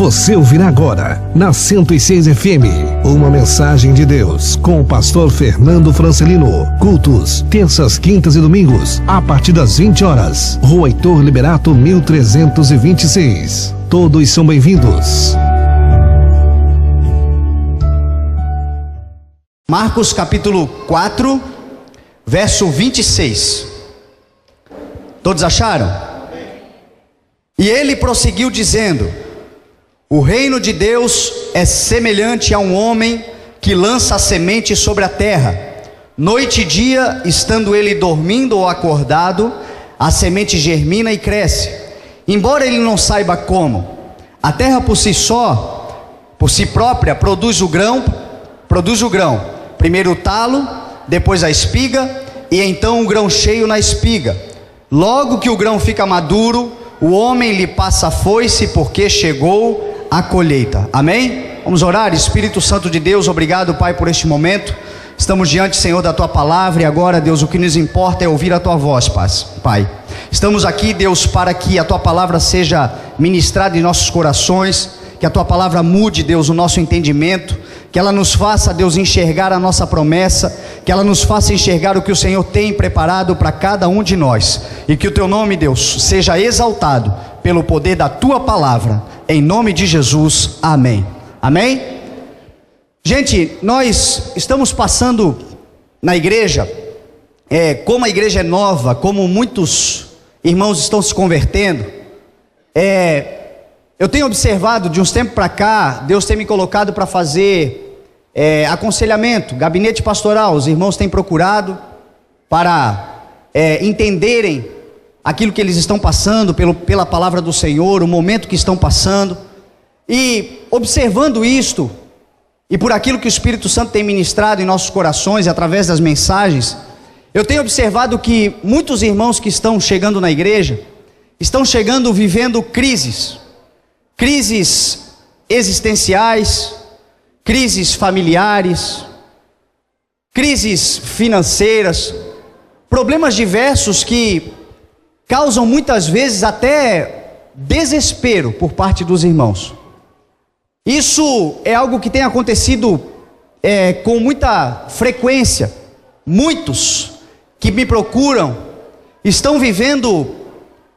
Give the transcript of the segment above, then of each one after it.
Você ouvirá agora, na 106 FM, uma mensagem de Deus com o pastor Fernando Francelino. Cultos, terças, quintas e domingos, a partir das 20 horas. Rua Heitor Liberato, 1326. Todos são bem-vindos. Marcos capítulo 4, verso 26. Todos acharam? E ele prosseguiu dizendo: o reino de Deus é semelhante a um homem que lança a semente sobre a terra. Noite e dia, estando ele dormindo ou acordado, a semente germina e cresce, embora ele não saiba como. A terra por si própria, produz o grão. Primeiro o talo, depois a espiga, e então o grão cheio na espiga. Logo que o grão fica maduro, o homem lhe passa a foice, porque chegou a colheita. Amém? Vamos orar. Espírito Santo de Deus, obrigado, Pai, por este momento. Estamos diante, Senhor, da Tua palavra, e agora, Deus, o que nos importa é ouvir a Tua voz, Pai. Estamos aqui, Deus, para que a Tua palavra seja ministrada em nossos corações, que a Tua palavra mude, Deus, o nosso entendimento, que ela nos faça, Deus, enxergar a nossa promessa, que ela nos faça enxergar o que o Senhor tem preparado para cada um de nós, e que o Teu nome, Deus, seja exaltado pelo poder da Tua palavra, em nome de Jesus, amém. Amém? Gente, nós estamos passando na igreja, como a igreja é nova, como muitos irmãos estão se convertendo, eu tenho observado de uns tempos para cá, Deus tem me colocado para fazer aconselhamento, gabinete pastoral. Os irmãos têm procurado para entenderem aquilo que eles estão passando pela palavra do Senhor, o momento que estão passando, e observando isto, e por aquilo que o Espírito Santo tem ministrado em nossos corações, e através das mensagens, eu tenho observado que muitos irmãos que estão chegando na igreja, estão chegando vivendo crises existenciais, crises familiares, crises financeiras, problemas diversos que causam muitas vezes até desespero por parte dos irmãos. Isso é algo que tem acontecido com muita frequência. Muitos que me procuram estão vivendo,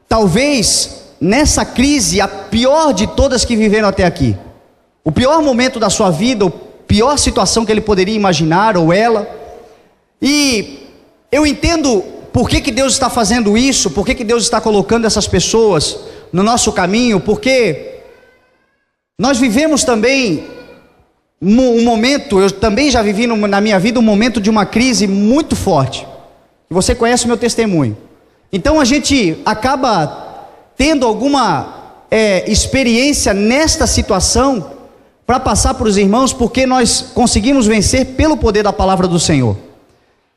talvez, nessa crise, a pior de todas que viveram até aqui. O pior momento da sua vida, a pior situação que ele poderia imaginar, ou ela. E eu entendo por que Deus está fazendo isso, por que Deus está colocando essas pessoas no nosso caminho, porque nós vivemos também um momento, eu também já vivi na minha vida um momento de uma crise muito forte. Você conhece o meu testemunho. Então a gente acaba tendo alguma experiência nesta situação para passar para os irmãos, porque nós conseguimos vencer pelo poder da palavra do Senhor.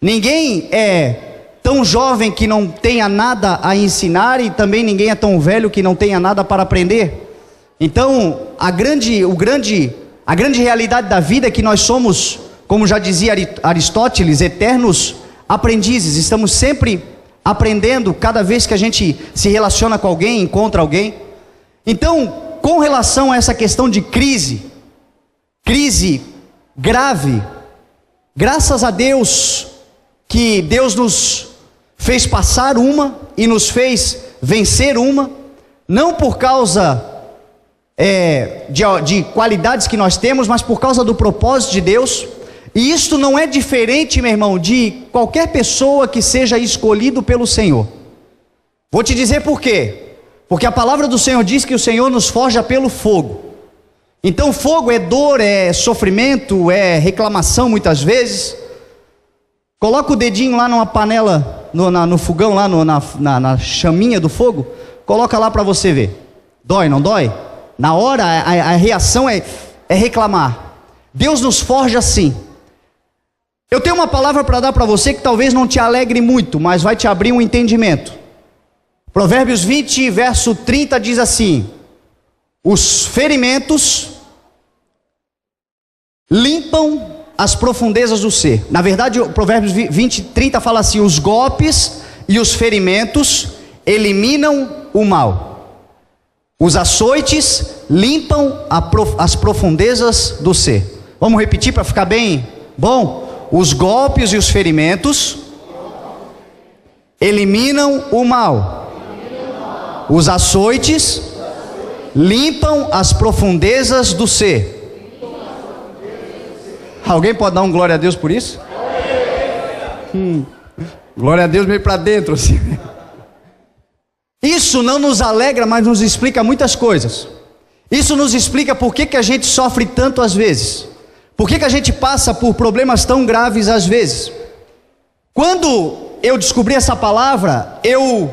Ninguém é tão jovem que não tenha nada a ensinar, e também ninguém é tão velho que não tenha nada para aprender. Então a grande realidade da vida é que nós somos, como já dizia Aristóteles, eternos aprendizes. Estamos sempre aprendendo cada vez que a gente se relaciona com alguém, encontra alguém. Então, com relação a essa questão de crise grave, graças a Deus que Deus nos fez passar uma e nos fez vencer uma, não por causa de qualidades que nós temos, mas por causa do propósito de Deus. E isto não é diferente, meu irmão, de qualquer pessoa que seja escolhido pelo Senhor. Vou te dizer por quê. Porque a palavra do Senhor diz que o Senhor nos forja pelo fogo. Então fogo é dor, é sofrimento, é reclamação muitas vezes. Coloca o dedinho lá numa panela, no fogão, lá na chaminha do fogo. Coloca lá para você ver. Dói, não dói? Na hora a reação é reclamar. Deus nos forja assim. Eu tenho uma palavra para dar para você que talvez não te alegre muito, mas vai te abrir um entendimento. Provérbios 20, verso 30 diz assim: os ferimentos limpam as profundezas do ser. Na verdade, o Provérbios 20, 30 fala assim: os golpes e os ferimentos eliminam o mal. Os açoites limpam as profundezas do ser. Vamos repetir para ficar bem bom? Os golpes e os ferimentos eliminam o mal. Os açoites limpam as profundezas do ser. Alguém pode dar um glória a Deus por isso? Glória a Deus meio para dentro assim. Isso não nos alegra, mas nos explica muitas coisas. Isso nos explica por que a gente sofre tanto às vezes. Por que a gente passa por problemas tão graves às vezes. Quando eu descobri essa palavra, eu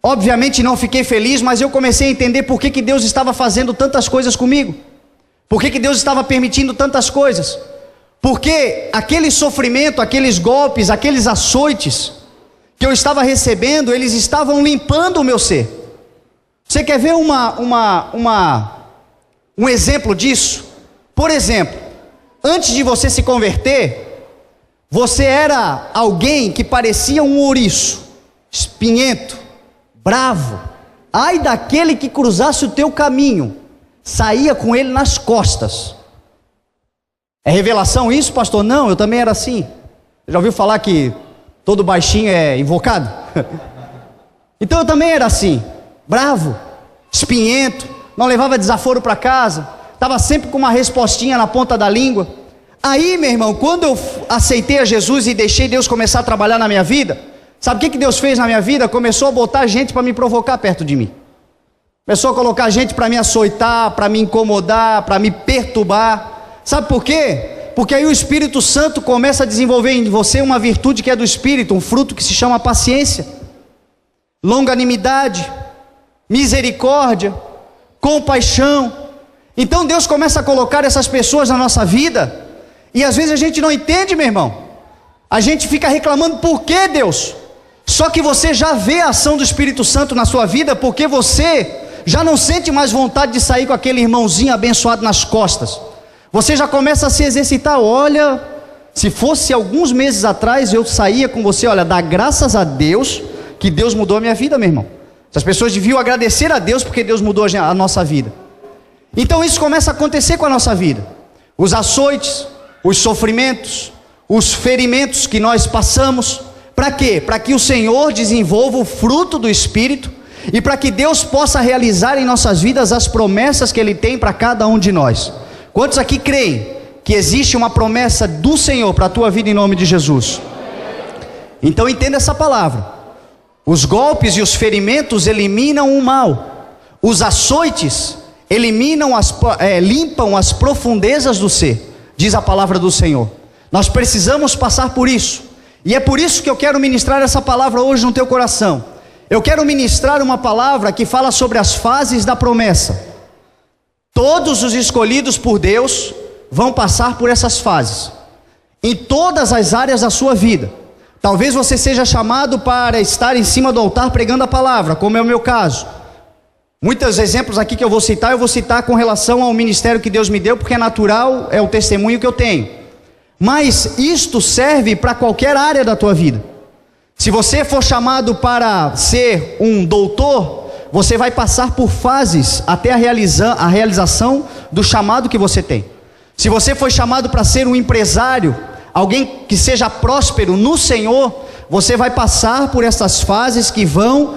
obviamente não fiquei feliz, mas eu comecei a entender por que Deus estava fazendo tantas coisas comigo. Por que Deus estava permitindo tantas coisas. Porque aquele sofrimento, aqueles golpes, aqueles açoites que eu estava recebendo, eles estavam limpando o meu ser. Você quer ver um exemplo disso? Por exemplo, antes de você se converter, você era alguém que parecia um ouriço, espinhento, bravo. Ai daquele que cruzasse o teu caminho, saía com ele nas costas. É revelação isso, pastor? Não, eu também era assim. Já ouviu falar que todo baixinho é invocado? Então eu também era assim, bravo, espinhento, não levava desaforo para casa, estava sempre com uma respostinha na ponta da língua. Aí, meu irmão, quando eu aceitei a Jesus e deixei Deus começar a trabalhar na minha vida, sabe o que Deus fez na minha vida? Começou a botar gente para me provocar perto de mim. Começou a colocar gente para me açoitar, para me incomodar, para me perturbar. Sabe por quê? Porque aí o Espírito Santo começa a desenvolver em você uma virtude que é do Espírito, um fruto que se chama paciência, longanimidade, misericórdia, compaixão. Então Deus começa a colocar essas pessoas na nossa vida, e às vezes a gente não entende, meu irmão. A gente fica reclamando, por que Deus? Só que você já vê a ação do Espírito Santo na sua vida, porque você já não sente mais vontade de sair com aquele irmãozinho abençoado nas costas. Você já começa a se exercitar. Olha, se fosse alguns meses atrás, eu saía com você, olha, dá graças a Deus que Deus mudou a minha vida, meu irmão. As pessoas deviam agradecer a Deus porque Deus mudou a nossa vida. Então isso começa a acontecer com a nossa vida. Os açoites, os sofrimentos, os ferimentos que nós passamos. Para quê? Para que o Senhor desenvolva o fruto do Espírito e para que Deus possa realizar em nossas vidas as promessas que Ele tem para cada um de nós. Quantos aqui creem que existe uma promessa do Senhor para a tua vida em nome de Jesus? Então entenda essa palavra. Os golpes e os ferimentos eliminam o mal. Os açoites limpam as profundezas do ser, diz a palavra do Senhor. Nós precisamos passar por isso. E é por isso que eu quero ministrar essa palavra hoje no teu coração. Eu quero ministrar uma palavra que fala sobre as fases da promessa. Todos os escolhidos por Deus vão passar por essas fases, em todas as áreas da sua vida. Talvez você seja chamado para estar em cima do altar pregando a palavra, como é o meu caso. Muitos exemplos aqui que eu vou citar com relação ao ministério que Deus me deu, porque é natural, é o testemunho que eu tenho. Mas isto serve para qualquer área da tua vida. Se você for chamado para ser um doutor, você vai passar por fases até a realização do chamado que você tem. Se você foi chamado para ser um empresário, alguém que seja próspero no Senhor, você vai passar por essas fases que vão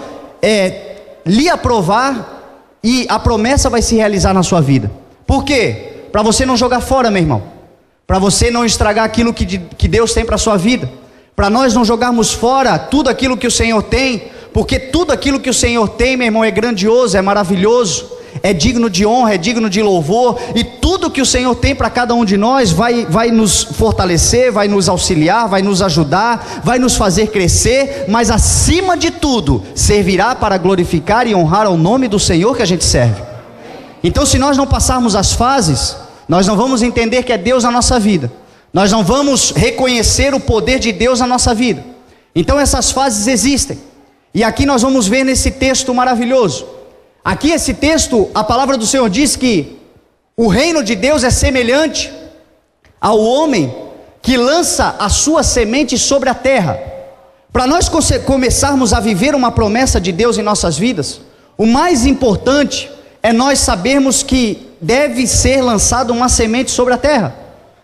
lhe aprovar e a promessa vai se realizar na sua vida. Por quê? Para você não jogar fora, meu irmão. Para você não estragar aquilo que Deus tem para a sua vida. Para nós não jogarmos fora tudo aquilo que o Senhor tem. Porque tudo aquilo que o Senhor tem, meu irmão, é grandioso, é maravilhoso, é digno de honra, é digno de louvor. E tudo que o Senhor tem para cada um de nós vai nos fortalecer, vai nos auxiliar, vai nos ajudar, vai nos fazer crescer. Mas acima de tudo, servirá para glorificar e honrar ao nome do Senhor que a gente serve. Então se nós não passarmos as fases, nós não vamos entender que é Deus na nossa vida. Nós não vamos reconhecer o poder de Deus na nossa vida. Então essas fases existem. E aqui nós vamos ver nesse texto maravilhoso. Aqui esse texto, a palavra do Senhor diz que o reino de Deus é semelhante ao homem que lança a sua semente sobre a terra. Para nós começarmos a viver uma promessa de Deus em nossas vidas, o mais importante é nós sabermos que deve ser lançada uma semente sobre a terra.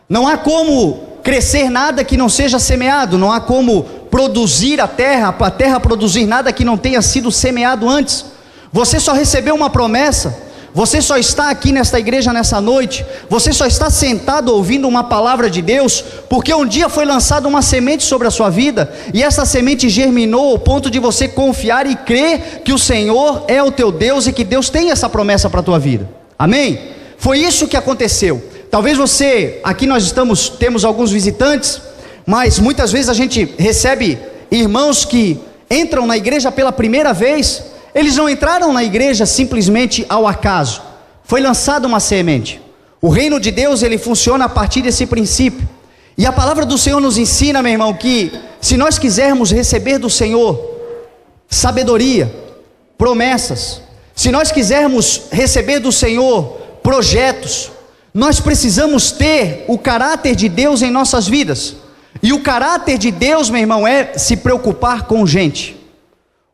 Não há como crescer nada que não seja semeado, não há como produzir a terra produzir nada que não tenha sido semeado antes. Você só recebeu uma promessa, você só está aqui nesta igreja nessa noite, você só está sentado ouvindo uma palavra de Deus, porque um dia foi lançada uma semente sobre a sua vida, e essa semente germinou ao ponto de você confiar e crer que o Senhor é o teu Deus, e que Deus tem essa promessa para a tua vida, amém? Foi isso que aconteceu. Talvez você, aqui nós temos alguns visitantes, mas muitas vezes a gente recebe irmãos que entram na igreja pela primeira vez. Eles não entraram na igreja simplesmente ao acaso, foi lançada uma semente. O reino de Deus, ele funciona a partir desse princípio, e a palavra do Senhor nos ensina, meu irmão, que se nós quisermos receber do Senhor sabedoria, promessas, se nós quisermos receber do Senhor projetos, nós precisamos ter o caráter de Deus em nossas vidas. E o caráter de Deus, meu irmão, é se preocupar com gente.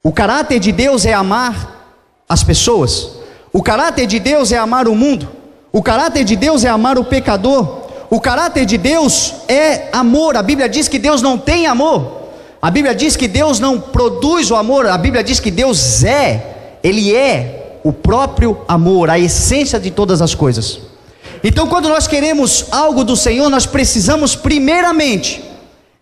O caráter de Deus é amar as pessoas. O caráter de Deus é amar o mundo. O caráter de Deus é amar o pecador. O caráter de Deus é amor. A Bíblia diz que Deus não tem amor. A Bíblia diz que Deus não produz o amor. A Bíblia diz que Deus Ele é o próprio amor, a essência de todas as coisas. Então, quando nós queremos algo do Senhor, nós precisamos primeiramente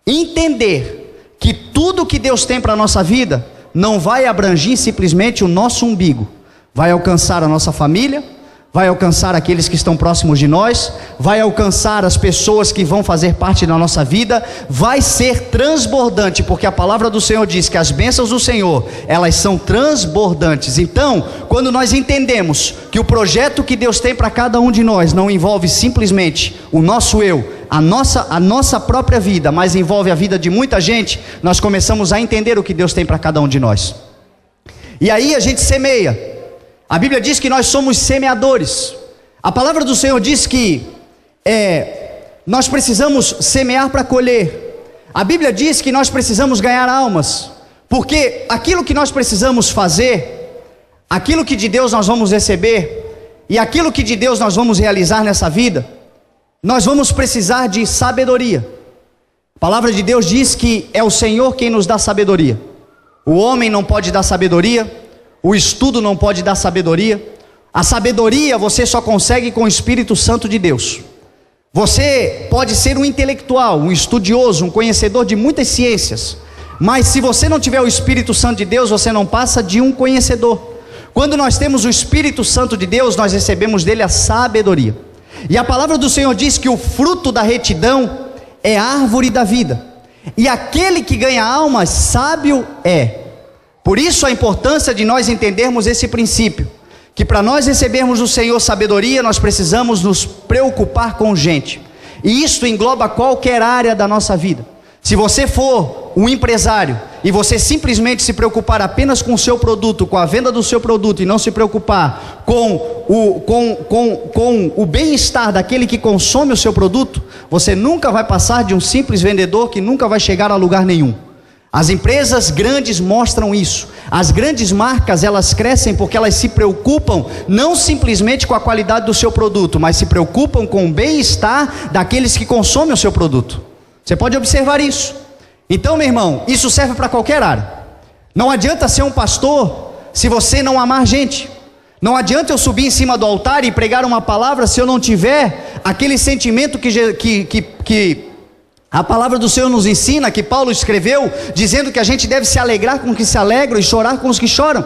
entender que tudo que Deus tem para a nossa vida não vai abranger simplesmente o nosso umbigo, vai alcançar a nossa família, vai alcançar aqueles que estão próximos de nós, vai alcançar as pessoas que vão fazer parte da nossa vida, vai ser transbordante, porque a palavra do Senhor diz que as bênçãos do Senhor, elas são transbordantes. Então, quando nós entendemos que o projeto que Deus tem para cada um de nós não envolve simplesmente o nosso eu, a nossa própria vida, mas envolve a vida de muita gente, nós começamos a entender o que Deus tem para cada um de nós. E aí a gente semeia. A Bíblia diz que nós somos semeadores. A palavra do Senhor diz que nós precisamos semear para colher. A Bíblia diz que nós precisamos ganhar almas, porque aquilo que nós precisamos fazer, aquilo que de Deus nós vamos receber, e aquilo que de Deus nós vamos realizar nessa vida, nós vamos precisar de sabedoria. A palavra de Deus diz que é o Senhor quem nos dá sabedoria. O homem não pode dar sabedoria, o estudo não pode dar sabedoria. A sabedoria você só consegue com o Espírito Santo de Deus. Você pode ser um intelectual, um estudioso, um conhecedor de muitas ciências, mas se você não tiver o Espírito Santo de Deus, você não passa de um conhecedor. Quando nós temos o Espírito Santo de Deus, nós recebemos dele a sabedoria. E a palavra do Senhor diz que o fruto da retidão é a árvore da vida, e aquele que ganha almas, sábio é. Por isso a importância de nós entendermos esse princípio, que para nós recebermos do Senhor sabedoria, nós precisamos nos preocupar com gente, e isso engloba qualquer área da nossa vida. Se você for um empresário, e você simplesmente se preocupar apenas com o seu produto, com a venda do seu produto, e não se preocupar com o bem-estar daquele que consome o seu produto, você nunca vai passar de um simples vendedor que nunca vai chegar a lugar nenhum. As empresas grandes mostram isso. As grandes marcas, elas crescem porque elas se preocupam não simplesmente com a qualidade do seu produto, mas se preocupam com o bem-estar daqueles que consomem o seu produto. Você pode observar isso. Então, meu irmão, isso serve para qualquer área. Não adianta ser um pastor se você não amar gente. Não adianta eu subir em cima do altar e pregar uma palavra se eu não tiver aquele sentimento que a palavra do Senhor nos ensina, que Paulo escreveu, dizendo que a gente deve se alegrar com os que se alegram e chorar com os que choram.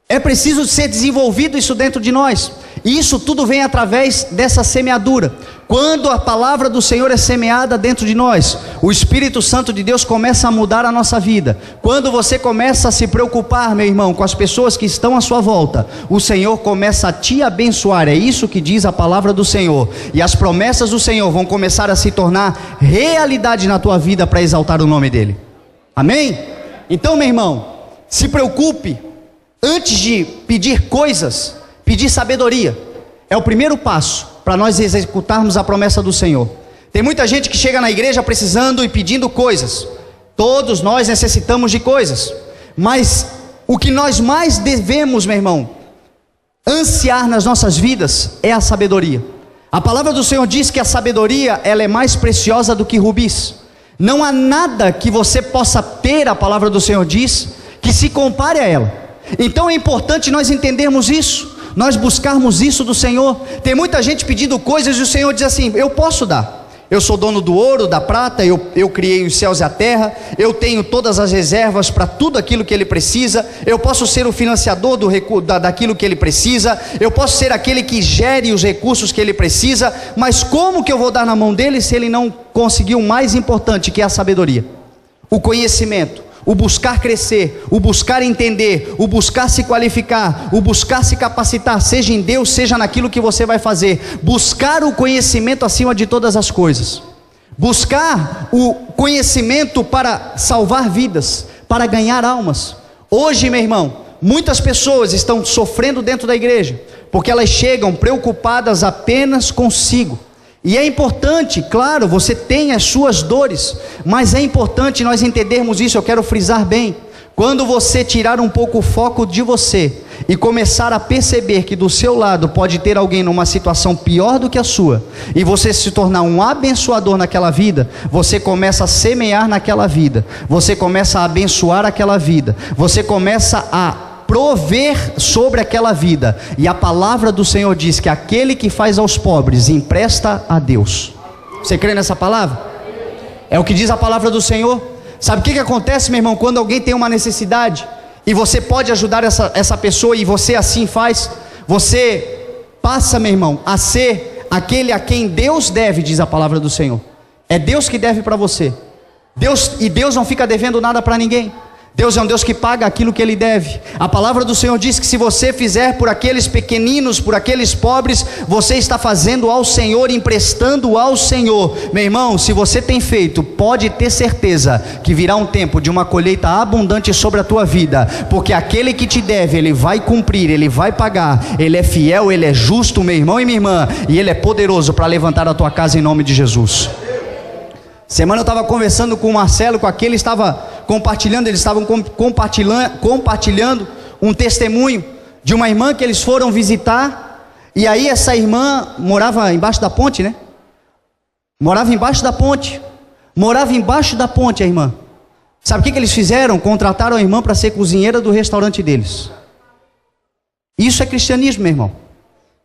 É preciso ser desenvolvido isso dentro de nós, e isso tudo vem através dessa semeadura. Quando a palavra do Senhor é semeada dentro de nós, o Espírito Santo de Deus começa a mudar a nossa vida. Quando você começa a se preocupar, meu irmão, com as pessoas que estão à sua volta, o Senhor começa a te abençoar. É isso que diz a palavra do Senhor, e as promessas do Senhor vão começar a se tornar realidade na tua vida para exaltar o nome dele. Amém? Então, meu irmão, se preocupe. Antes de pedir coisas, pedir sabedoria. É o primeiro passo para nós executarmos a promessa do Senhor. Tem muita gente que chega na igreja precisando e pedindo coisas. Todos nós necessitamos de coisas. Mas o que nós mais devemos, meu irmão, ansiar nas nossas vidas é a sabedoria. A palavra do Senhor diz que a sabedoria, ela é mais preciosa do que rubis. Não há nada que você possa ter, a palavra do Senhor diz, que se compare a ela. Então é importante nós entendermos isso, nós buscarmos isso do Senhor. Tem muita gente pedindo coisas e o Senhor diz assim: eu posso dar. Eu sou dono do ouro, da prata, eu criei os céus e a terra, eu tenho todas as reservas para tudo aquilo que ele precisa, eu posso ser o financiador daquilo que ele precisa, eu posso ser aquele que gere os recursos que ele precisa, mas como que eu vou dar na mão dele se ele não conseguiu o mais importante, que é a sabedoria, o conhecimento, o buscar crescer, o buscar entender, o buscar se qualificar, o buscar se capacitar, seja em Deus, seja naquilo que você vai fazer, buscar o conhecimento acima de todas as coisas, buscar o conhecimento para salvar vidas, para ganhar almas. Hoje, meu irmão, muitas pessoas estão sofrendo dentro da igreja, porque elas chegam preocupadas apenas consigo. E é importante, claro, você tem as suas dores, mas é importante nós entendermos isso. Eu quero frisar bem: quando você tirar um pouco o foco de você e começar a perceber que do seu lado pode ter alguém numa situação pior do que a sua, e você se tornar um abençoador naquela vida, você começa a semear naquela vida, você começa a abençoar aquela vida, você começa a prover sobre aquela vida. E a palavra do Senhor diz que aquele que faz aos pobres empresta a Deus. Você crê nessa palavra? É o que diz a palavra do Senhor. Sabe o que acontece, meu irmão, quando alguém tem uma necessidade e você pode ajudar essa pessoa, e você assim faz? Você passa, meu irmão, a ser aquele a quem Deus deve, diz a palavra do Senhor. É Deus que deve para você. Deus não fica devendo nada para ninguém. Deus é um Deus que paga aquilo que Ele deve. A palavra do Senhor diz que se você fizer por aqueles pequeninos, por aqueles pobres, você está fazendo ao Senhor, emprestando ao Senhor. Meu irmão, se você tem feito, pode ter certeza que virá um tempo de uma colheita abundante sobre a tua vida, porque aquele que te deve, Ele vai cumprir, Ele vai pagar. Ele é fiel, Ele é justo, meu irmão e minha irmã, e Ele é poderoso para levantar a tua casa em nome de Jesus. Semana eu estava conversando com o Marcelo, com aquele estava compartilhando, eles estavam compartilhando um testemunho de uma irmã que eles foram visitar, e aí essa irmã morava embaixo da ponte, né? Morava embaixo da ponte a irmã. Sabe o que eles fizeram? Contrataram a irmã para ser cozinheira do restaurante deles. Isso é cristianismo, meu irmão.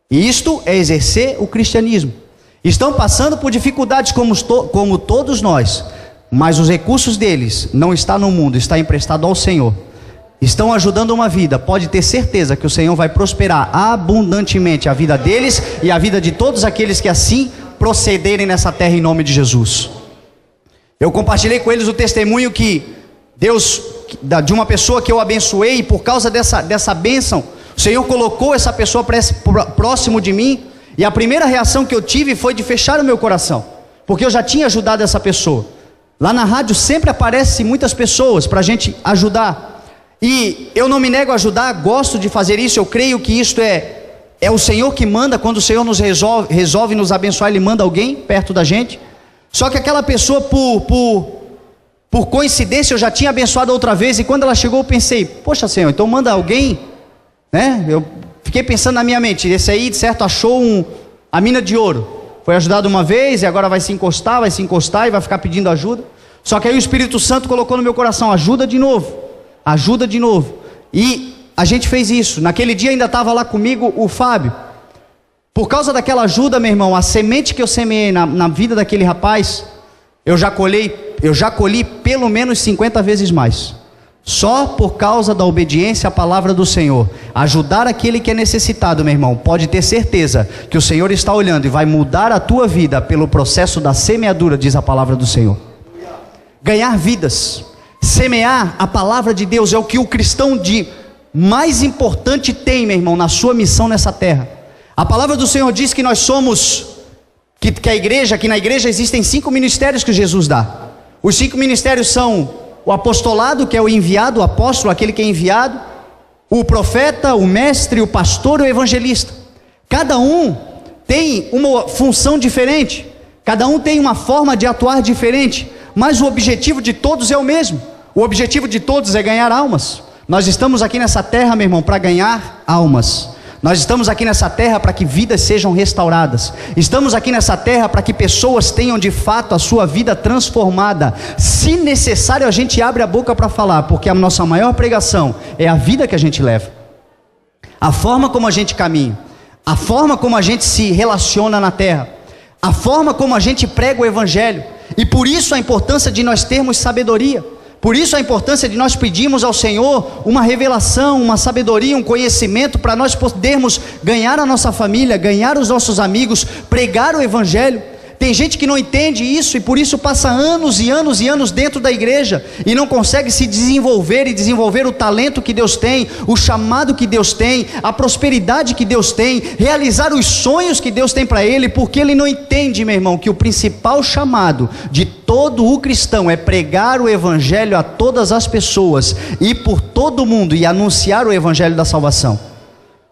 E isto é exercer o cristianismo. Estão passando por dificuldades como todos nós, mas os recursos deles não estão no mundo, está emprestado ao Senhor. Estão ajudando uma vida, pode ter certeza que o Senhor vai prosperar abundantemente a vida deles e a vida de todos aqueles que assim procederem nessa terra em nome de Jesus. Eu compartilhei com eles o testemunho que Deus, de uma pessoa que eu abençoei, e por causa dessa bênção, o Senhor colocou essa pessoa próximo de mim. E a primeira reação que eu tive foi de fechar o meu coração, porque eu já tinha ajudado essa pessoa. Lá na rádio sempre aparecem muitas pessoas para a gente ajudar, e eu não me nego a ajudar, gosto de fazer isso. Eu creio que isto é o Senhor que manda. Quando o Senhor nos resolve nos abençoar, Ele manda alguém perto da gente. Só que aquela pessoa, por coincidência, eu já tinha abençoado outra vez, e quando ela chegou eu pensei: poxa, Senhor, então manda alguém, né? Eu fiquei pensando na minha mente, esse aí de certo achou a mina de ouro, foi ajudado uma vez e agora vai se encostar e vai ficar pedindo ajuda. Só que aí o Espírito Santo colocou no meu coração: ajuda de novo, e a gente fez isso. Naquele dia ainda estava lá comigo o Fábio. Por causa daquela ajuda, meu irmão, a semente que eu semeei na vida daquele rapaz, eu já colhi pelo menos 50 vezes mais. Só por causa da obediência à palavra do Senhor. Ajudar aquele que é necessitado, meu irmão, pode ter certeza que o Senhor está olhando e vai mudar a tua vida pelo processo da semeadura, diz a palavra do Senhor. Ganhar vidas, semear a palavra de Deus é o que o cristão de mais importante tem, meu irmão, na sua missão nessa terra. A palavra do Senhor diz que nós somos, que na igreja existem 5 ministérios que Jesus dá. Os 5 ministérios são o apostolado, que é o enviado, o apóstolo, aquele que é enviado, o profeta, o mestre, o pastor e o evangelista. Cada um tem uma função diferente, cada um tem uma forma de atuar diferente, mas o objetivo de todos é o mesmo. O objetivo de todos é ganhar almas. Nós estamos aqui nessa terra, meu irmão, para ganhar almas. Nós estamos aqui nessa terra para que vidas sejam restauradas. Estamos aqui nessa terra para que pessoas tenham de fato a sua vida transformada. Se necessário, a gente abre a boca para falar, porque a nossa maior pregação é a vida que a gente leva, a forma como a gente caminha, a forma como a gente se relaciona na terra, a forma como a gente prega o evangelho. E por isso a importância de nós termos sabedoria. Por isso a importância de nós pedirmos ao Senhor uma revelação, uma sabedoria, um conhecimento, para nós podermos ganhar a nossa família, ganhar os nossos amigos, pregar o evangelho. Tem gente que não entende isso e por isso passa anos e anos e anos dentro da igreja e não consegue se desenvolver e desenvolver o talento que Deus tem, o chamado que Deus tem, a prosperidade que Deus tem, realizar os sonhos que Deus tem para ele, porque ele não entende, meu irmão, que o principal chamado de todo o cristão é pregar o evangelho a todas as pessoas, ir por todo o mundo e anunciar o evangelho da salvação.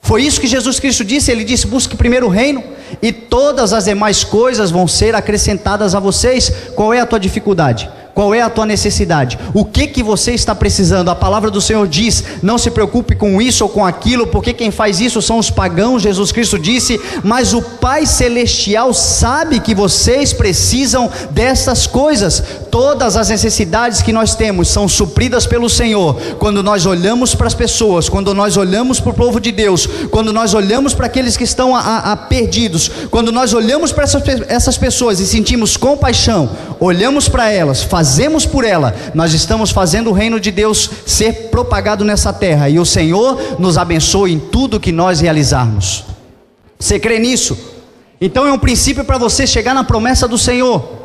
Foi isso que Jesus Cristo disse. Ele disse: busque primeiro o reino e todas as demais coisas vão ser acrescentadas a vocês. Qual é a tua dificuldade? Qual é a tua necessidade? O que você está precisando? A palavra do Senhor diz: não se preocupe com isso ou com aquilo, porque quem faz isso são os pagãos. Jesus Cristo disse: mas o Pai Celestial sabe que vocês precisam dessas coisas. Todas as necessidades que nós temos são supridas pelo Senhor, quando nós olhamos para as pessoas, quando nós olhamos para o povo de Deus, quando nós olhamos para aqueles que estão perdidos, quando nós olhamos para essas pessoas e sentimos compaixão, olhamos para elas, fazemos por ela, nós estamos fazendo o reino de Deus ser propagado nessa terra, e o Senhor nos abençoe em tudo que nós realizarmos. Você crê nisso? Então é um princípio para você chegar na promessa do Senhor.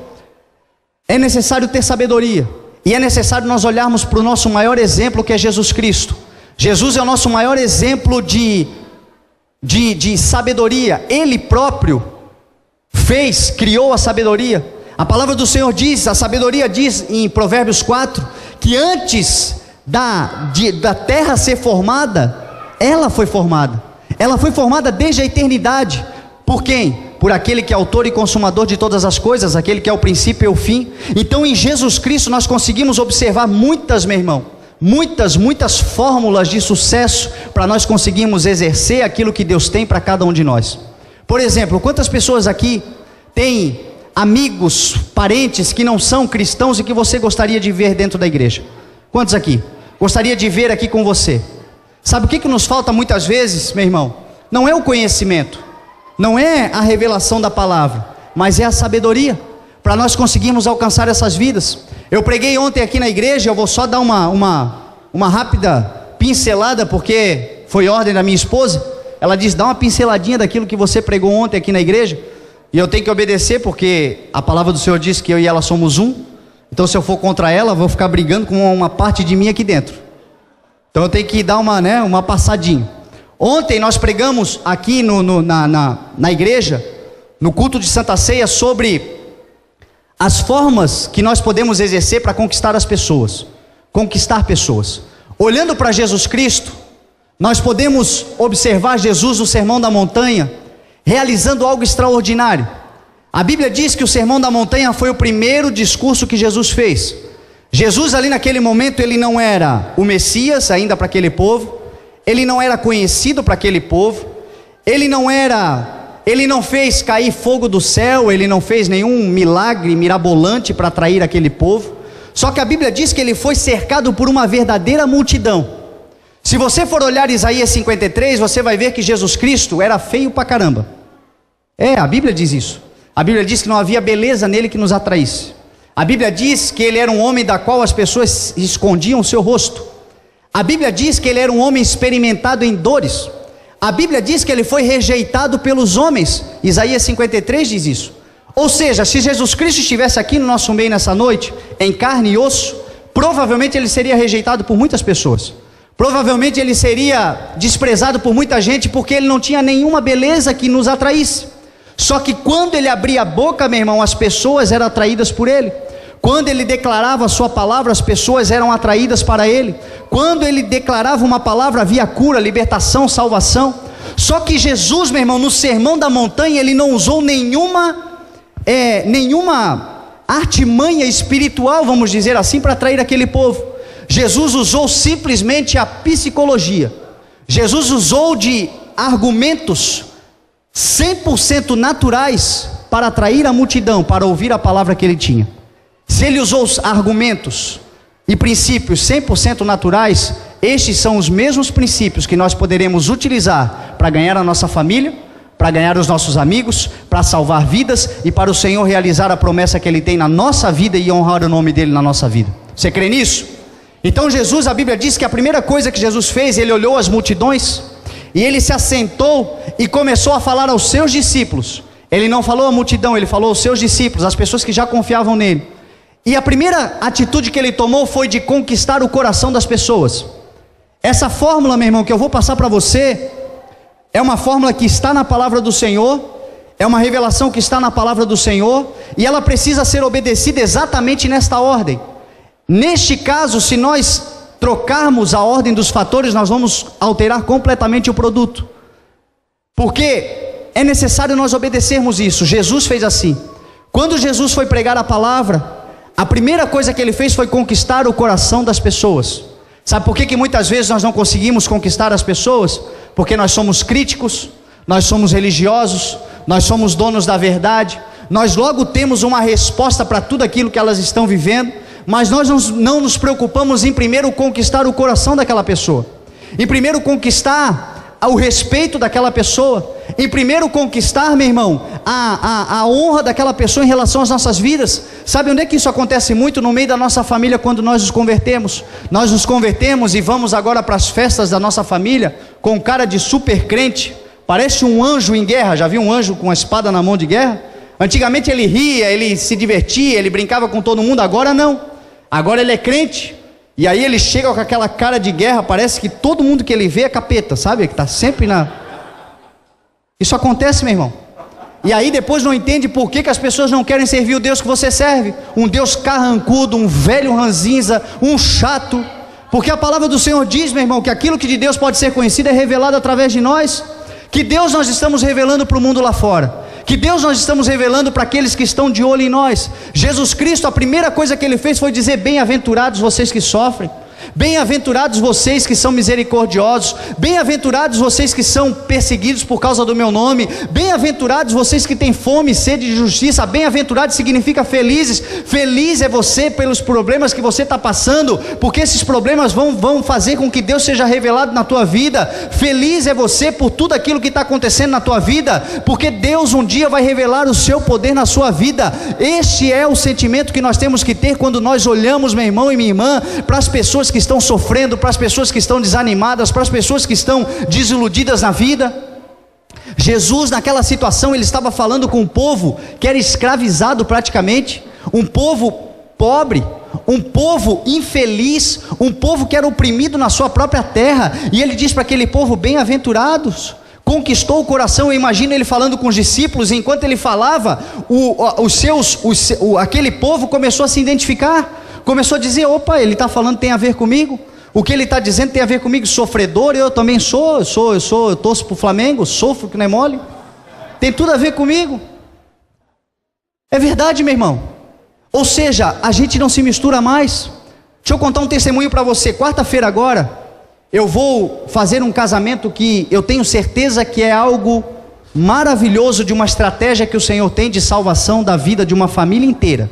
É necessário ter sabedoria, e é necessário nós olharmos para o nosso maior exemplo, que é Jesus Cristo. Jesus é o nosso maior exemplo de sabedoria. Ele próprio criou a sabedoria. A palavra do Senhor diz, a sabedoria diz em Provérbios 4, que antes da terra ser formada, ela foi formada. Ela foi formada desde a eternidade. Por quem? Por aquele que é autor e consumador de todas as coisas, aquele que é o princípio e o fim. Então em Jesus Cristo nós conseguimos observar muitas, meu irmão, muitas fórmulas de sucesso, para nós conseguirmos exercer aquilo que Deus tem para cada um de nós. Por exemplo, quantas pessoas aqui têm amigos, parentes que não são cristãos e que você gostaria de ver dentro da igreja? Quantos aqui? Gostaria de ver aqui com você? Sabe o que nos falta muitas vezes, meu irmão? Não é o conhecimento, não é a revelação da palavra, mas é a sabedoria, para nós conseguirmos alcançar essas vidas. Eu preguei ontem aqui na igreja, eu vou só dar uma rápida pincelada, porque foi ordem da minha esposa. Ela disse: dá uma pinceladinha daquilo que você pregou ontem aqui na igreja. E eu tenho que obedecer, porque a palavra do Senhor diz que eu e ela somos um. Então se eu for contra ela, eu vou ficar brigando com uma parte de mim aqui dentro. Então eu tenho que dar uma passadinha. Ontem nós pregamos aqui na igreja, no culto de Santa Ceia, sobre as formas que nós podemos exercer para conquistar pessoas. Olhando para Jesus Cristo, nós podemos observar Jesus no Sermão da Montanha, realizando algo extraordinário. A Bíblia diz que o Sermão da Montanha foi o primeiro discurso que Jesus fez. Jesus ali naquele momento, ele não era o Messias ainda para aquele povo, ele não era conhecido para aquele povo, ele não fez cair fogo do céu, ele não fez nenhum milagre mirabolante para atrair aquele povo. Só que a Bíblia diz que ele foi cercado por uma verdadeira multidão. Se você for olhar Isaías 53, você vai ver que Jesus Cristo era feio pra caramba. A Bíblia diz isso. A Bíblia diz que não havia beleza nele que nos atraísse. A Bíblia diz que ele era um homem da qual as pessoas escondiam o seu rosto. A Bíblia diz que ele era um homem experimentado em dores. A Bíblia diz que ele foi rejeitado pelos homens. Isaías 53 diz isso. Ou seja, se Jesus Cristo estivesse aqui no nosso meio nessa noite, em carne e osso, provavelmente ele seria rejeitado por muitas pessoas. Provavelmente ele seria desprezado por muita gente, porque ele não tinha nenhuma beleza que nos atraísse. Só que quando ele abria a boca, meu irmão, as pessoas eram atraídas por ele. Quando ele declarava a sua palavra, as pessoas eram atraídas para ele. Quando ele declarava uma palavra, havia cura, libertação, salvação. Só que Jesus, meu irmão, no Sermão da Montanha, ele não usou nenhuma artimanha espiritual, vamos dizer assim, para atrair aquele povo. Jesus usou simplesmente a psicologia. Jesus usou de argumentos 100% naturais para atrair a multidão, para ouvir a palavra que ele tinha. Se ele usou os argumentos e princípios 100% naturais, estes são os mesmos princípios que nós poderemos utilizar para ganhar a nossa família, para ganhar os nossos amigos, para salvar vidas e para o Senhor realizar a promessa que Ele tem na nossa vida e honrar o nome dEle na nossa vida. Você crê nisso? Então Jesus, a Bíblia diz que a primeira coisa que Jesus fez, Ele olhou as multidões e Ele se assentou e começou a falar aos seus discípulos. Ele não falou à multidão, Ele falou aos seus discípulos, as pessoas que já confiavam nele. E a primeira atitude que Ele tomou foi de conquistar o coração das pessoas. Essa fórmula, meu irmão, que eu vou passar para você, é uma fórmula que está na palavra do Senhor, é uma revelação que está na palavra do Senhor, e ela precisa ser obedecida exatamente nesta ordem. Neste caso, se nós trocarmos a ordem dos fatores, nós vamos alterar completamente o produto, porque é necessário nós obedecermos isso. Jesus fez assim. Quando Jesus foi pregar a palavra, a primeira coisa que ele fez foi conquistar o coração das pessoas. Sabe por que muitas vezes nós não conseguimos conquistar as pessoas? Porque nós somos críticos, nós somos religiosos, nós somos donos da verdade, nós logo temos uma resposta para tudo aquilo que elas estão vivendo, mas nós não nos preocupamos em primeiro conquistar o coração daquela pessoa, em primeiro conquistar o respeito daquela pessoa, em primeiro conquistar, meu irmão, a honra daquela pessoa em relação às nossas vidas. Sabe onde é que isso acontece muito? No meio da nossa família, quando nós nos convertemos. Nós nos convertemos e vamos agora para as festas da nossa família com cara de super crente, parece um anjo em guerra. Já viu um anjo com a espada na mão de guerra? Antigamente ele ria, ele se divertia, ele brincava com todo mundo. Agora não, agora ele é crente. E aí ele chega com aquela cara de guerra, parece que todo mundo que ele vê é capeta, sabe? Que está sempre na... Isso acontece, meu irmão. E aí depois não entende por que as pessoas não querem servir o Deus que você serve. Um Deus carrancudo, um velho ranzinza, um chato. Porque a palavra do Senhor diz, meu irmão, que aquilo que de Deus pode ser conhecido é revelado através de nós. Que Deus nós estamos revelando para o mundo lá fora. Que Deus nós estamos revelando para aqueles que estão de olho em nós. Jesus Cristo, a primeira coisa que Ele fez foi dizer: bem-aventurados vocês que sofrem, bem-aventurados vocês que são misericordiosos, bem-aventurados vocês que são perseguidos por causa do meu nome, bem-aventurados vocês que têm fome e sede de justiça. Bem-aventurado significa felizes. Feliz é você pelos problemas que você está passando, porque esses problemas vão fazer com que Deus seja revelado na tua vida. Feliz é você por tudo aquilo que está acontecendo na tua vida, porque Deus um dia vai revelar o seu poder na sua vida. Este é o sentimento que nós temos que ter quando nós olhamos, meu irmão e minha irmã, para as pessoas que estão sofrendo, para as pessoas que estão desanimadas, para as pessoas que estão desiludidas na vida. Jesus, naquela situação, ele estava falando com um povo que era escravizado praticamente, um povo pobre, um povo infeliz, um povo que era oprimido na sua própria terra, e ele diz para aquele povo: bem-aventurados. Conquistou o coração. Eu imagino ele falando com os discípulos, e enquanto ele falava, aquele povo começou a se identificar, começou a dizer: opa, ele está falando, tem a ver comigo, o que ele está dizendo tem a ver comigo. Sofredor, eu também sou, eu torço para o Flamengo, sofro que não é mole, tem tudo a ver comigo. É verdade, meu irmão. Ou seja, a gente não se mistura mais. Deixa eu contar um testemunho para você. Quarta-feira agora, eu vou fazer um casamento que eu tenho certeza que é algo maravilhoso, de uma estratégia que o Senhor tem de salvação da vida de uma família inteira.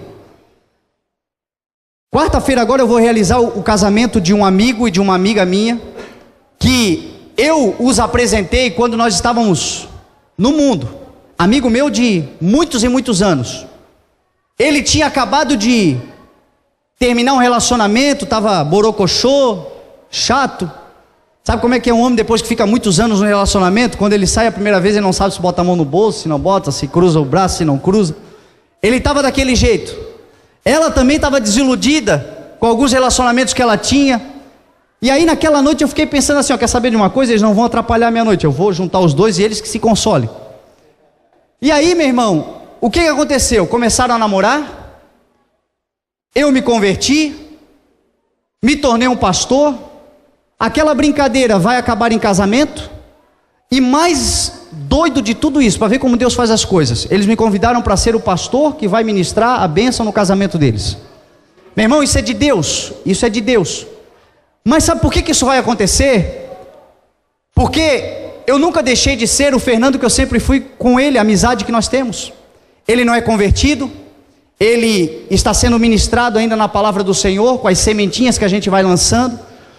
Quarta-feira agora eu vou realizar o casamento de um amigo e de uma amiga minha, que eu os apresentei quando nós estávamos no mundo. Amigo meu de muitos e muitos anos. Ele tinha acabado de terminar um relacionamento, estava borocochô, chato. Sabe como é que é um homem depois que fica muitos anos no relacionamento? Quando ele sai a primeira vez, ele não sabe se bota a mão no bolso, se não bota, se cruza o braço, se não cruza. Ele estava daquele jeito. Ela também estava desiludida com alguns relacionamentos que ela tinha. E aí naquela noite eu fiquei pensando assim: ó, quer saber de uma coisa? Eles não vão atrapalhar a minha noite, eu vou juntar os dois e eles que se consolem. E aí, meu irmão, o que aconteceu? Começaram a namorar, eu me converti, me tornei um pastor. Aquela brincadeira vai acabar em casamento. E mais doido de tudo isso, para ver como Deus faz as coisas, eles me convidaram para ser o pastor que vai ministrar a bênção no casamento deles. Meu irmão, isso é de Deus, isso é de Deus. Mas sabe por que isso vai acontecer? Porque eu nunca deixei de ser o Fernando que eu sempre fui com ele, a amizade que nós temos. Ele não é convertido, ele está sendo ministrado ainda na palavra do Senhor, com as sementinhas que a gente vai lançando.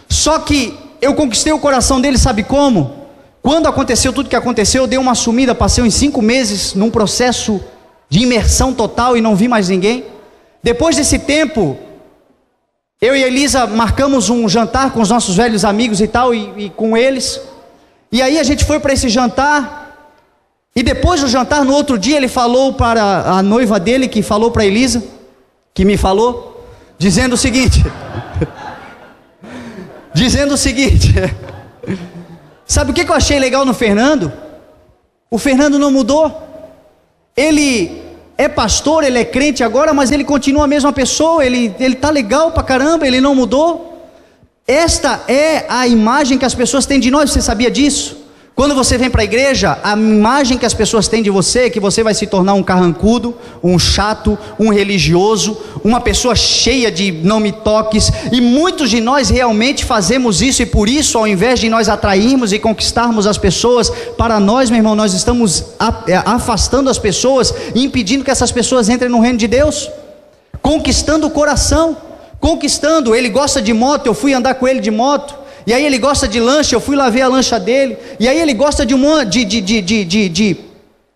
Só que eu conquistei o coração dele, sabe como? Quando aconteceu tudo que aconteceu, eu dei uma sumida, passei uns 5 meses num processo de imersão total e não vi mais ninguém. Depois desse tempo, eu e a Elisa marcamos um jantar com os nossos velhos amigos e tal, e com eles. E aí a gente foi para esse jantar, e depois do jantar, no outro dia, ele falou para a noiva dele, que falou para a Elisa, que me falou, dizendo o seguinte, sabe o que eu achei legal no Fernando? O Fernando não mudou. Ele é pastor, ele é crente agora, mas ele continua a mesma pessoa, ele tá legal pra caramba, ele não mudou. Esta é a imagem que as pessoas têm de nós, você sabia disso? Quando você vem para a igreja, a imagem que as pessoas têm de você é que você vai se tornar um carrancudo, um chato, um religioso, uma pessoa cheia de não me toques, e muitos de nós realmente fazemos isso, e por isso, ao invés de nós atrairmos e conquistarmos as pessoas para nós, meu irmão, nós estamos afastando as pessoas e impedindo que essas pessoas entrem no reino de Deus, conquistando o coração, conquistando. Ele gosta de moto, eu fui andar com ele de moto. E aí ele gosta de lancha, eu fui lá ver a lancha dele. E aí ele gosta de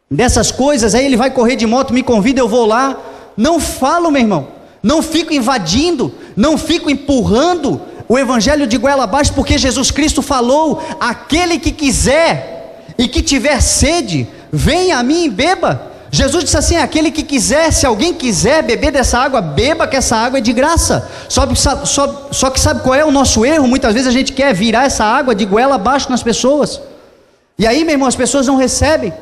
dessas coisas. Aí ele vai correr de moto, me convida, eu vou lá. Não falo, meu irmão, não fico invadindo, não fico empurrando o evangelho de goela abaixo, porque Jesus Cristo falou: aquele que quiser e que tiver sede, venha a mim e beba. Jesus disse assim: aquele que quiser, se alguém quiser beber dessa água, beba, que essa água é de graça. Só que sabe qual é o nosso erro? Muitas vezes a gente quer virar essa água de goela abaixo nas pessoas, e aí, meu irmão, as pessoas não recebem.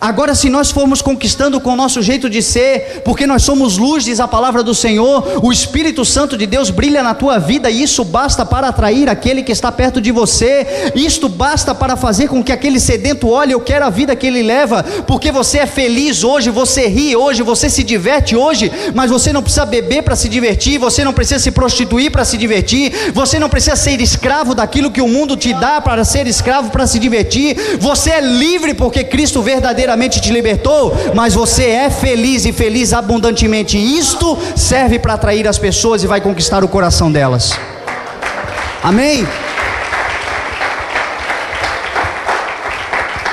Agora, se nós formos conquistando com o nosso jeito de ser, porque nós somos luz, diz a palavra do Senhor, o Espírito Santo de Deus brilha na tua vida, e isso basta para atrair aquele que está perto de você. Isto basta para fazer com que aquele sedento olhe: eu quero a vida que ele leva, porque você é feliz hoje, você ri hoje, você se diverte hoje, mas você não precisa beber para se divertir, você não precisa se prostituir para se divertir, você não precisa ser escravo daquilo que o mundo te dá para ser escravo para se divertir. Você é livre porque Cristo verdadeiramente te libertou, mas você é feliz, e feliz abundantemente. Isto serve para atrair as pessoas e vai conquistar o coração delas. Amém?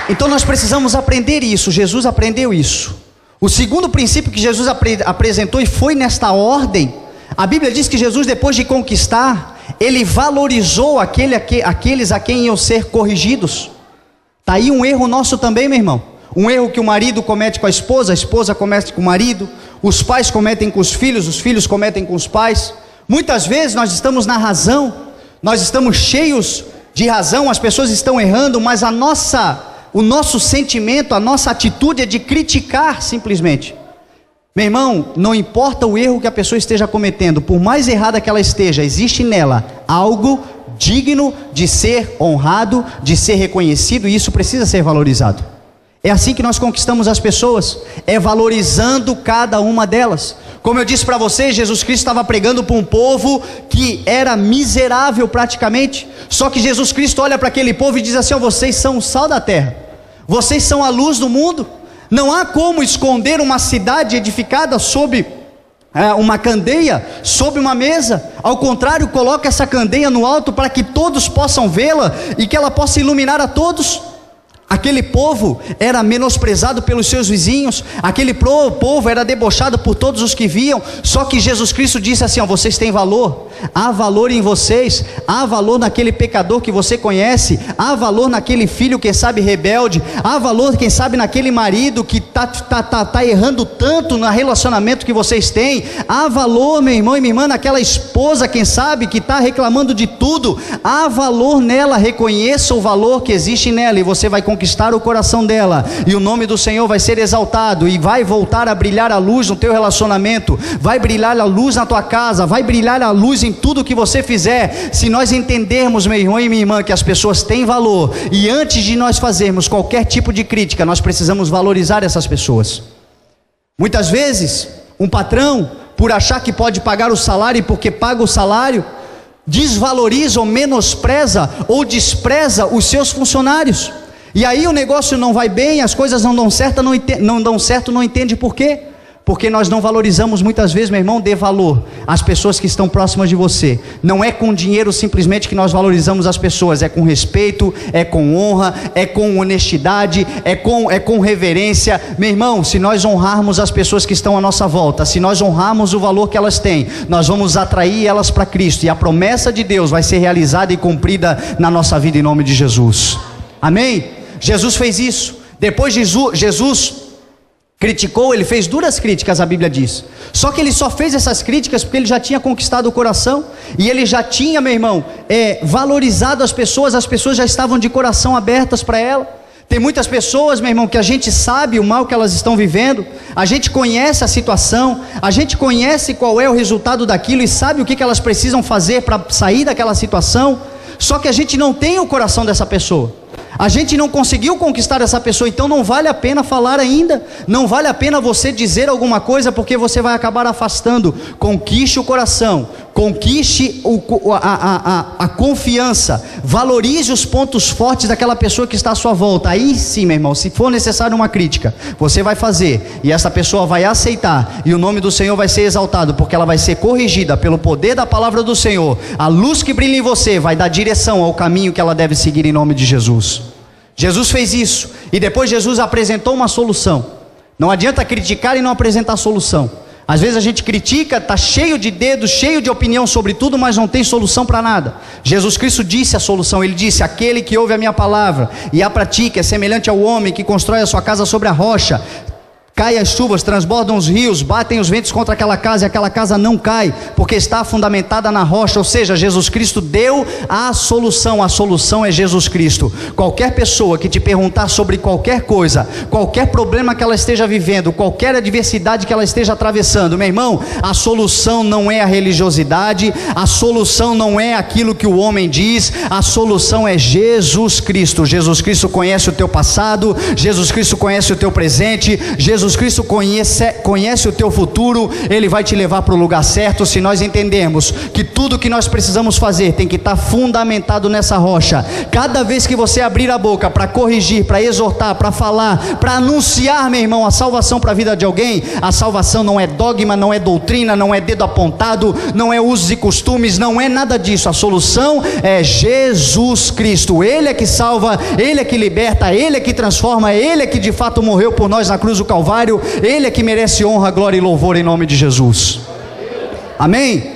Então nós precisamos aprender isso. Jesus aprendeu isso. O segundo princípio que Jesus apresentou, e foi nesta ordem, a Bíblia diz que Jesus, depois de conquistar, ele valorizou aqueles a quem iam ser corrigidos. Está aí um erro nosso também, meu irmão. Um erro que o marido comete com a esposa comete com o marido, os pais cometem com os filhos cometem com os pais. Muitas vezes nós estamos na razão, nós estamos cheios de razão, as pessoas estão errando, mas o nosso sentimento, a nossa atitude é de criticar simplesmente. Meu irmão, não importa o erro que a pessoa esteja cometendo, por mais errada que ela esteja, existe nela algo digno de ser honrado, de ser reconhecido, e isso precisa ser valorizado. É assim que nós conquistamos as pessoas, é valorizando cada uma delas. Como eu disse para vocês, Jesus Cristo estava pregando para um povo que era miserável praticamente, só que Jesus Cristo olha para aquele povo e diz assim: vocês são o sal da terra, vocês são a luz do mundo. Não há como esconder uma cidade edificada sob uma candeia, sob uma mesa. Ao contrário, coloca essa candeia no alto para que todos possam vê-la e que ela possa iluminar a todos. Aquele povo era menosprezado pelos seus vizinhos, aquele povo era debochado por todos os que viam. Só que Jesus Cristo disse assim: vocês têm valor, há valor em vocês, há valor naquele pecador que você conhece, há valor naquele filho, quem sabe rebelde, há valor, quem sabe, naquele marido que tá errando tanto no relacionamento que vocês têm, há valor, meu irmão e minha irmã, naquela esposa, quem sabe, que está reclamando de tudo, há valor nela. Reconheça o valor que existe nela, e você vai conquistar o coração dela, e o nome do Senhor vai ser exaltado, e vai voltar a brilhar a luz no teu relacionamento, vai brilhar a luz na tua casa, vai brilhar a luz em tudo que você fizer. Se nós entendermos, meu irmão e minha irmã, que as pessoas têm valor, e antes de nós fazermos qualquer tipo de crítica, nós precisamos valorizar essas pessoas. Muitas vezes, um patrão, por achar que pode pagar o salário, e porque paga o salário, desvaloriza ou menospreza ou despreza os seus funcionários. E aí o negócio não vai bem, as coisas não dão certo, não entende por quê? Porque nós não valorizamos muitas vezes, meu irmão. Dê valor às pessoas que estão próximas de você. Não é com dinheiro simplesmente que nós valorizamos as pessoas, é com respeito, é com honra, é com honestidade, é com reverência. Meu irmão, se nós honrarmos as pessoas que estão à nossa volta, se nós honrarmos o valor que elas têm, nós vamos atrair elas para Cristo, e a promessa de Deus vai ser realizada e cumprida na nossa vida em nome de Jesus. Amém? Jesus fez isso. Depois Jesus criticou, ele fez duras críticas, a Bíblia diz. Só que ele só fez essas críticas porque ele já tinha conquistado o coração, e ele já tinha, meu irmão, valorizado as pessoas já estavam de coração abertas para ela. Tem muitas pessoas, meu irmão, que a gente sabe o mal que elas estão vivendo, a gente conhece a situação, a gente conhece qual é o resultado daquilo e sabe o que elas precisam fazer para sair daquela situação, só que a gente não tem o coração dessa pessoa. A gente não conseguiu conquistar essa pessoa, então não vale a pena falar ainda, não vale a pena você dizer alguma coisa, porque você vai acabar afastando. Conquiste o coração, conquiste a confiança, valorize os pontos fortes daquela pessoa que está à sua volta. Aí sim, meu irmão, se for necessário uma crítica, você vai fazer, e essa pessoa vai aceitar, e o nome do Senhor vai ser exaltado, porque ela vai ser corrigida pelo poder da palavra do Senhor. A luz que brilha em você vai dar direção ao caminho que ela deve seguir em nome de Jesus. Jesus fez isso, e depois Jesus apresentou uma solução. Não adianta criticar e não apresentar solução. Às vezes a gente critica, está cheio de dedos, cheio de opinião sobre tudo, mas não tem solução para nada. Jesus Cristo disse a solução. Ele disse: aquele que ouve a minha palavra e a pratica é semelhante ao homem que constrói a sua casa sobre a rocha. Caem as chuvas, transbordam os rios, batem os ventos contra aquela casa, e aquela casa não cai, porque está fundamentada na rocha. Ou seja, Jesus Cristo deu a solução é Jesus Cristo. Qualquer pessoa que te perguntar sobre qualquer coisa, qualquer problema que ela esteja vivendo, qualquer adversidade que ela esteja atravessando, meu irmão, a solução não é a religiosidade, a solução não é aquilo que o homem diz, a solução é Jesus Cristo. Jesus Cristo conhece o teu passado, Jesus Cristo conhece o teu presente, Jesus Cristo conhece o teu futuro. Ele vai te levar para o lugar certo, se nós entendermos que tudo que nós precisamos fazer tem que estar fundamentado nessa rocha. Cada vez que você abrir a boca para corrigir, para exortar, para falar, para anunciar, meu irmão, a salvação para a vida de alguém, a salvação não é dogma, não é doutrina, não é dedo apontado, não é usos e costumes, não é nada disso. A solução é Jesus Cristo. Ele é que salva, Ele é que liberta, Ele é que transforma, Ele é que de fato morreu por nós na cruz do Calvário. Ele é que merece honra, glória e louvor em nome de Jesus. Amém?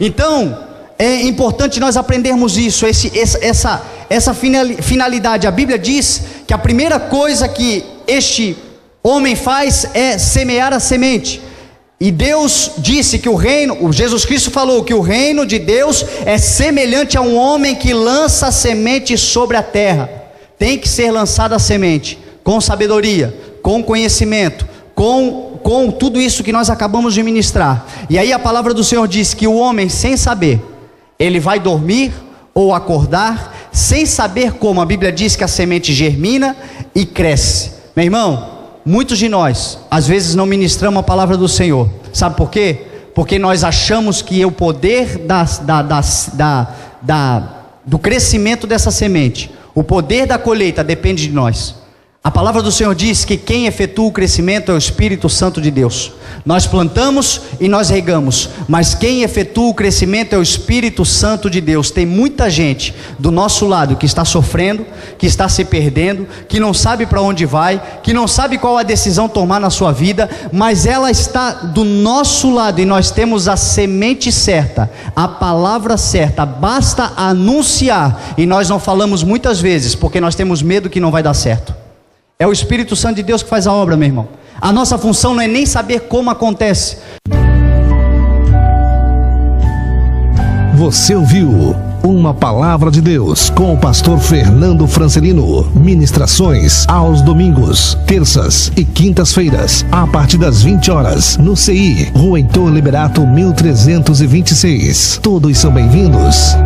Então é importante nós aprendermos isso, essa finalidade. A Bíblia diz que a primeira coisa que este homem faz é semear a semente. E Deus disse que Jesus Cristo falou que o reino de Deus é semelhante a um homem que lança a semente sobre a terra. Tem que ser lançada a semente com sabedoria, com conhecimento, com tudo isso que nós acabamos de ministrar. E aí a palavra do Senhor diz que o homem, sem saber, ele vai dormir ou acordar, sem saber como. A Bíblia diz que a semente germina e cresce. Meu irmão, muitos de nós, às vezes não ministramos a palavra do Senhor. Sabe por quê? Porque nós achamos que o poder do crescimento dessa semente, o poder da colheita depende de nós. A palavra do Senhor diz que quem efetua o crescimento é o Espírito Santo de Deus. Nós plantamos e nós regamos, mas quem efetua o crescimento é o Espírito Santo de Deus. Tem muita gente do nosso lado que está sofrendo, que está se perdendo, que não sabe para onde vai, que não sabe qual a decisão tomar na sua vida, mas ela está do nosso lado e nós temos a semente certa, a palavra certa. Basta anunciar, e nós não falamos muitas vezes porque nós temos medo que não vai dar certo. É o Espírito Santo de Deus que faz a obra, meu irmão. A nossa função não é nem saber como acontece. Você ouviu uma palavra de Deus com o pastor Fernando Francelino. Ministrações aos domingos, terças e quintas-feiras, a partir das 20 horas, no CI, Rua Heitor Liberato 1326. Todos são bem-vindos.